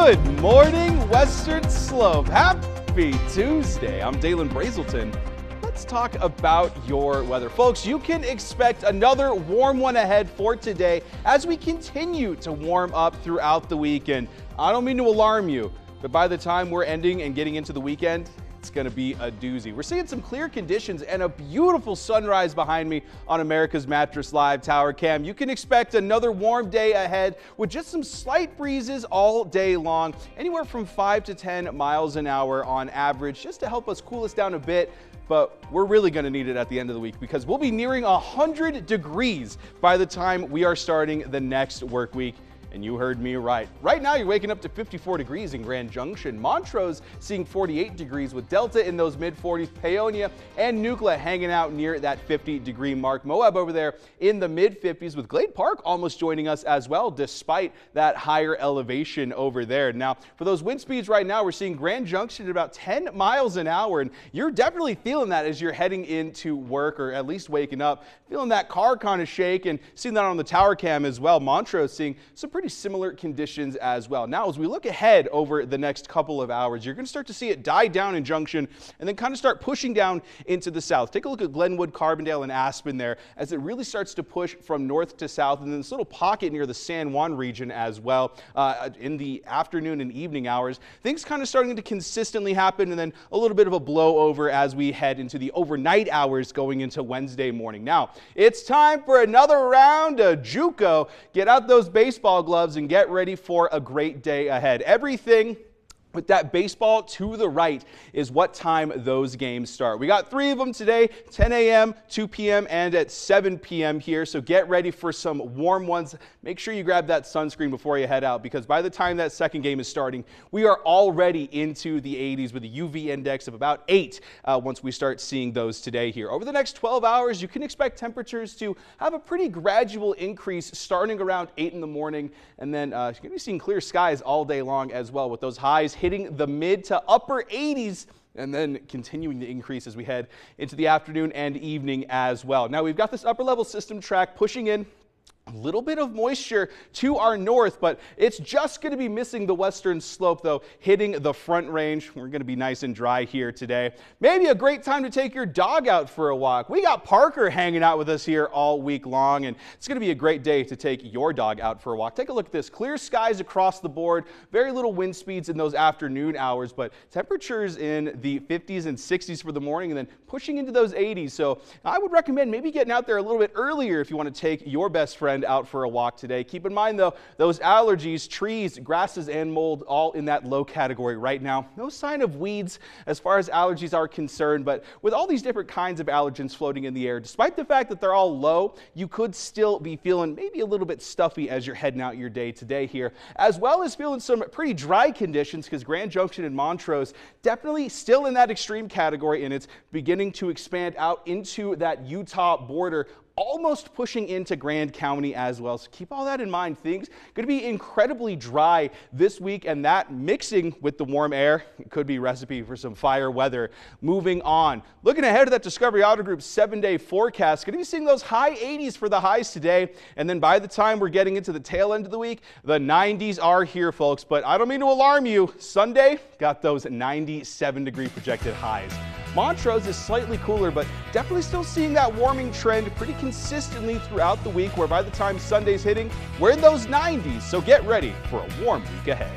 Good morning, Western Slope. Happy Tuesday. I'm Dalen Brazelton. Let's talk about your weather. Folks, you can expect another warm one ahead for today as we continue to warm up throughout the weekend. I don't mean to alarm you, but by the time we're ending and getting into the weekend, it's going to be a doozy. We're seeing some clear conditions and a beautiful sunrise behind me on America's Mattress Live Tower Cam. You can expect another warm day ahead with just some slight breezes all day long, anywhere from 5 to 10 miles an hour on average, just to help us cool us down a bit. But we're really going to need it at the end of the week because we'll be nearing 100 degrees by the time we are starting the next work week. And you heard me right. Right now, you're waking up to 54 degrees in Grand Junction. Montrose seeing 48 degrees with Delta in those mid-40s. Paonia and Nucla hanging out near that 50-degree mark. Moab over there in the mid-50s with Glade Park almost joining us as well, despite that higher elevation over there. Now, for those wind speeds right now, we're seeing Grand Junction at about 10 miles an hour. And you're definitely feeling that as you're heading into work or at least waking up. Feeling that car kind of shake and seeing that on the tower cam as well. Montrose seeing some pretty similar conditions as well. Now, as we look ahead over the next couple of hours, you're going to start to see it die down in Junction and then kind of start pushing down into the south. Take a look at Glenwood, Carbondale, and Aspen there as it really starts to push from north to south, and then this little pocket near the San Juan region as well in the afternoon and evening hours. Things kind of starting to consistently happen, and then a little bit of a blowover as we head into the overnight hours going into Wednesday morning. Now, it's time for another round of JUCO. Get out those baseball gloves and get ready for a great day ahead. Everything with that baseball to the right is what time those games start. We got 3 of them today, 10 a.m., 2 p.m., and at 7 p.m. here, so get ready for some warm ones. Make sure you grab that sunscreen before you head out, because by the time that second game is starting, we are already into the 80s with a UV index of about 8 once we start seeing those today here. Over the next 12 hours, you can expect temperatures to have a pretty gradual increase starting around 8 in the morning, and then you're going to be seeing clear skies all day long as well, with those highs hitting the mid to upper 80s and then continuing to increase as we head into the afternoon and evening as well. Now, we've got this upper level system track pushing in a little bit of moisture to our north, but it's just going to be missing the western slope, though, hitting the front range. We're going to be nice and dry here today. Maybe a great time to take your dog out for a walk. We got Parker hanging out with us here all week long, and it's going to be a great day to take your dog out for a walk. Take a look at this. Clear skies across the board. Very little wind speeds in those afternoon hours, but temperatures in the 50s and 60s for the morning and then pushing into those 80s. So I would recommend maybe getting out there a little bit earlier if you want to take your best friend out for a walk today. Keep in mind, though, those allergies, trees, grasses, and mold all in that low category right now. No sign of weeds as far as allergies are concerned, but with all these different kinds of allergens floating in the air, despite the fact that they're all low, you could still be feeling maybe a little bit stuffy as you're heading out your day today here, as well as feeling some pretty dry conditions because Grand Junction and Montrose definitely still in that extreme category, and it's beginning to expand out into that Utah border, almost pushing into Grand County as well. So keep all that in mind. Things going to be incredibly dry this week, and that mixing with the warm air could be a recipe for some fire weather. Moving on, looking ahead to that Discovery Auto Group 7-day forecast, going to be seeing those high 80s for the highs today, and then by the time we're getting into the tail end of the week, the 90s are here, folks. But I don't mean to alarm you. Sunday got those 97-degree projected highs. Montrose is slightly cooler, but definitely still seeing that warming trend pretty consistently throughout the week, where by the time Sunday's hitting, we're in those 90s. So get ready for a warm week ahead.